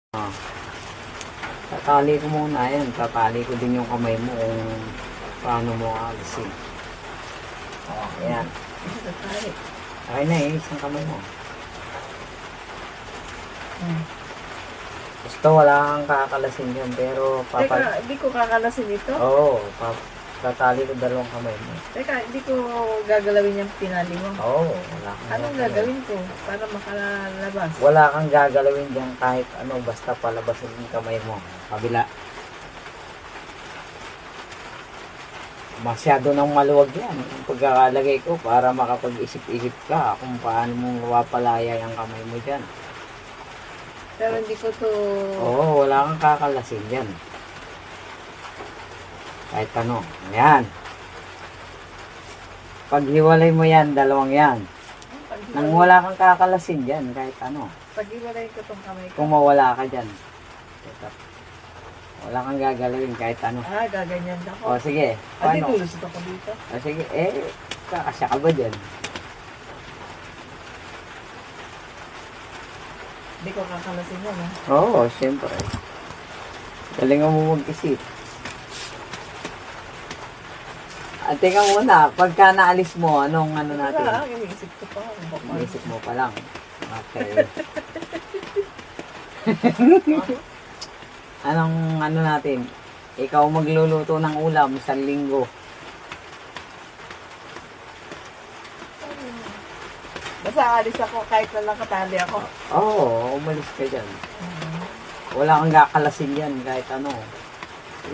Ah, tatali ko muna yan. Tatali ko din yung kamay mo kung paano mo alisin. Oh, ayan. Okay na eh, isang kamay mo. Gusto wala kang kakalasin dyan, pero Teka, hindi ko kakalasin ito? Oo, tatali ko dalawang kamay mo. Teka, hindi ko gagalawin yung pinali mo. Oo, wala kang Anong gagawin ko para makalabas? Wala kang gagalawin dyan kahit ano, basta palabasin yung kamay mo. Kabila. Masyado nang maluwag yan. Yung pagkakalagay ko para makapag-isip-isip ka kung paano mo mapapalaya yung kamay mo dyan. Pero hindi ko to... Oo, wala kang kakalasin dyan. Kahit ano. Ayan. Paghiwalay mo yan, dalawang yan. Nang wala kang kakalasin dyan, kahit ano. Pag-iwalay ko tong kamay ko. Kung mawala ka dyan. Wala kang gagalawin kahit ano. Ah, gaganyan ako. O sige, Adi, paano? lulusot ako dito. O sige, kakasya ka ba dyan? Hindi ko kakalasin yan, ha? Oo, siyempre. Galingan mo mag-isip. At teka muna, pagka naalis mo, anong ano natin? Wala, iniisip ko pa. Inisip mo pa lang. Okay. Anong ano natin? Ikaw magluluto ng ulam isang linggo. Basta alis ako kahit na lang katali ako. Oo, umalis ka dyan. Wala kang kakalasin yan kahit ano.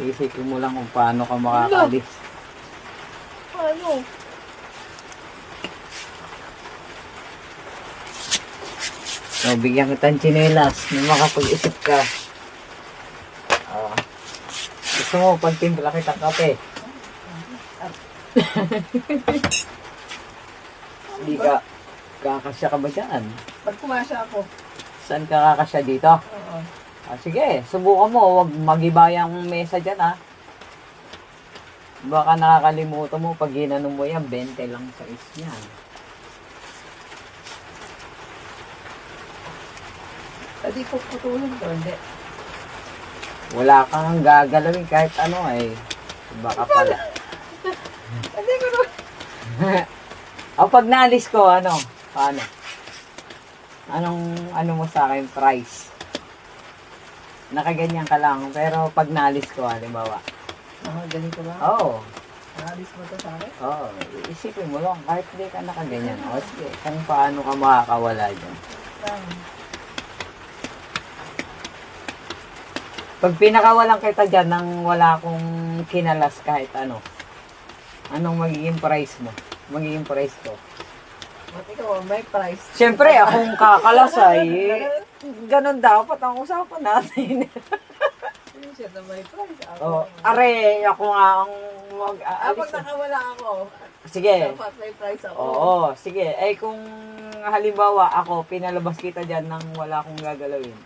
Iisipin mo lang kung paano ka makakalis. Paano? So, bigyan kita ng tsinelas na makapag-isip ka. Gusto mo, pagtimpla kita kape. Hindi ka, kakasya ka ba dyan? Pag kumasya ako. Saan ka kakasya dito? Oo. Sige, subukan mo. Huwag mag-ibayang mesa dyan, ha. Baka nakakalimutan mo, pag ginanong mo yan, 20 lang sa isyan. Pwede ko putulin to, hindi. Wala kang gagalawin kahit ano eh. Baka pala. Hindi ko naman. O pag naalis ko, ano? Paano? Ano mo sa akin price? Nakaganyan ka lang, pero pag naalis ko, halimbawa. Ganito lang? Oo. Naalis mo to sa akin? Oo. Isipin mo lang, kahit hindi ka nakaganyan. O sige, kung paano ka makakawala dyan. Pag pinakawalan kita dyan nang wala akong kinalas kahit ano, anong magiging price mo? Magiging price ko? Ba't ikaw, may price? Siyempre, akong kakalas ay, ganun dapat ang usapan natin. Hindi siya na may price. Oh, are, ako nga ang mag-aalis. Pag nakawala ako, Sige. dapat may price ako. Oo, sige. Kung halimbawa ako, pinalabas kita dyan nang wala akong gagalawin.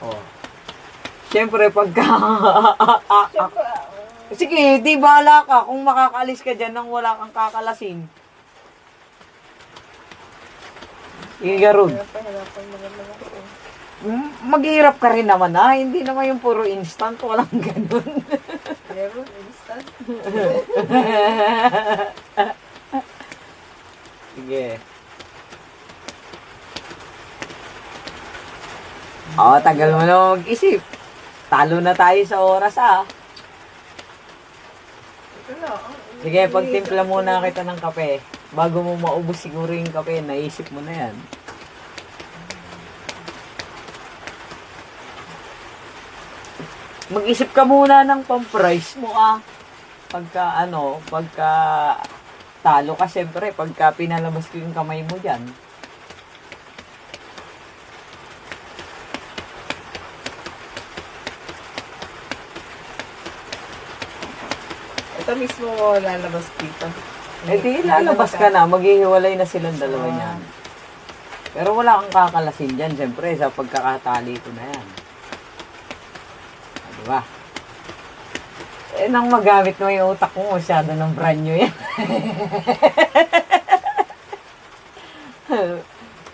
Oh. Siyempre, pagka... Siyempre, Sige, di bahala ka kung makakaalis ka dyan nang wala kang kakalasin. Igarod. hirapan mo naman ako. Maghihirap ka rin naman ha. Hindi naman yung puro instant. Walang ganun. Meron, instant. Sige. Tagal mo na mag-isip. Talo na tayo sa oras ha. Ito na. Sige, pagtimpla muna kita ng kape. Bago mo maubos siguro yung kape, naisip mo na yan. Mag-isip ka muna ng pang-price mo pagka talo ka siyempre, pagka pinalabas ko yung kamay mo dyan. Ito mismo lalabas dito. Di lalabas ka na, maghihiwalay na silang dalawa niyan. Pero wala kang kakalasin dyan, siyempre, sa pagkakatali ko na yan. Diba? Nang magamit mo yung utak mo, masyado ng brand new yan.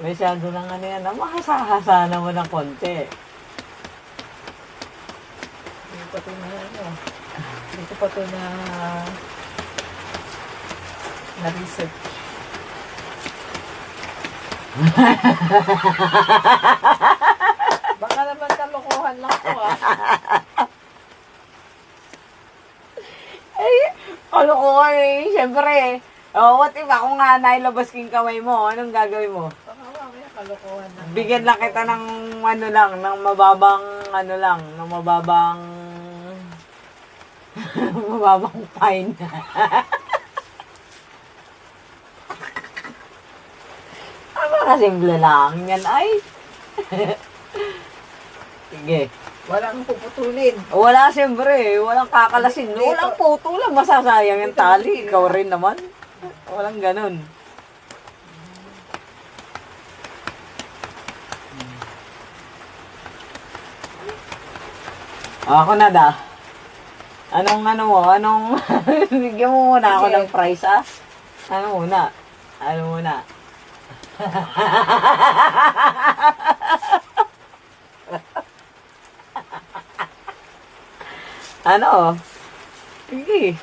Masyado lang ano yan. Mahasa-hasa naman ng konti. Hindi pa ito na ano. Hindi ko pa ito na research. Baka naman kalokohan lang to ah. Ay, kalokohan eh. Siyempre. Oh, what if ako nga nailabas ko yung kamay mo? Anong gagawin mo? Baka mamaya kalokohan lang. Bigyan lang kita ng ano lang, ng mababang ano lang, ng mababang mababang fine. Mga simple lang yan ay. Sige. Walang puputulin. Wala siyempre, walang kakalasin. Walang puto lang, masasayang yung tali. Ikaw rin naman. Walang ganun. Ako na da. Anong ano mo? Anong bigyan mo muna ako Sige. ng price ah? Ano muna? Ano muna? Ano? Sige.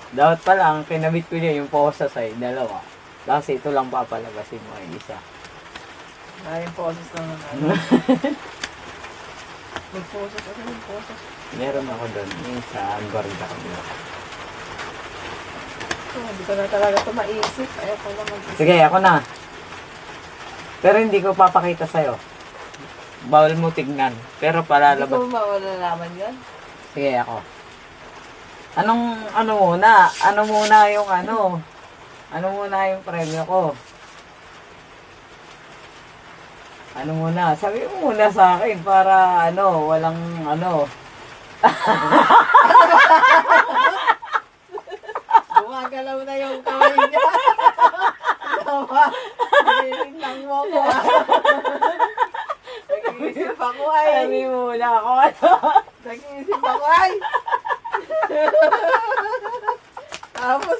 Dapat pala ang kinabit ko niya yung posa sa'yo, dalawa. Kasi ito lang papalabasin mo yung isa. Maraming poses naman. Ano. Mag-poses ako, mag-poses. Meron ako doon, yung sa gorga ko. Hindi ko na talaga ito maisip. Ayaw ko lang mag-isip. Sige, ako na. Pero hindi ko papakita sa'yo. Bawal mo tignan. Pero Hindi palalabas. ko mawalalaman yan. Sige, ako. Ano muna? Ano muna yung ano? Ano muna yung premyo ko? Ano muna? Sabi mo muna sa akin para ano, walang ano. Gumagalaw na yung kamay niya. Tama. Nilindang mo ko. Nag-iisip ako ay. Sabi mo muna ako ano. Nag-iisip ako ay. Tapos,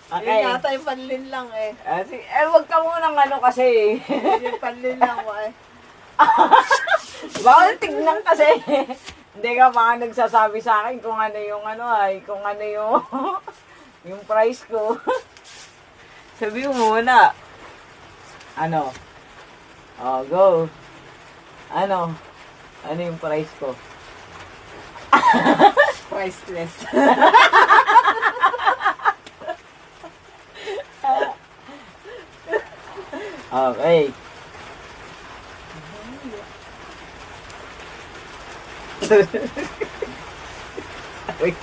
Okay. yun yata yung panlin lang eh. Wag ka munang ano kasi. Yung panlin lang mo eh. Bawal tignan kasi. Hindi ka mga nagsasabi sa akin kung ano yung ano ay, kung ano yung yung price ko. Sabi mo muna. Ano? Oh, go. Ano? Ano yung price ko? Priceless. Okay. Wait.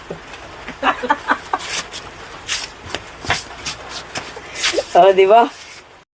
Oh, di ba?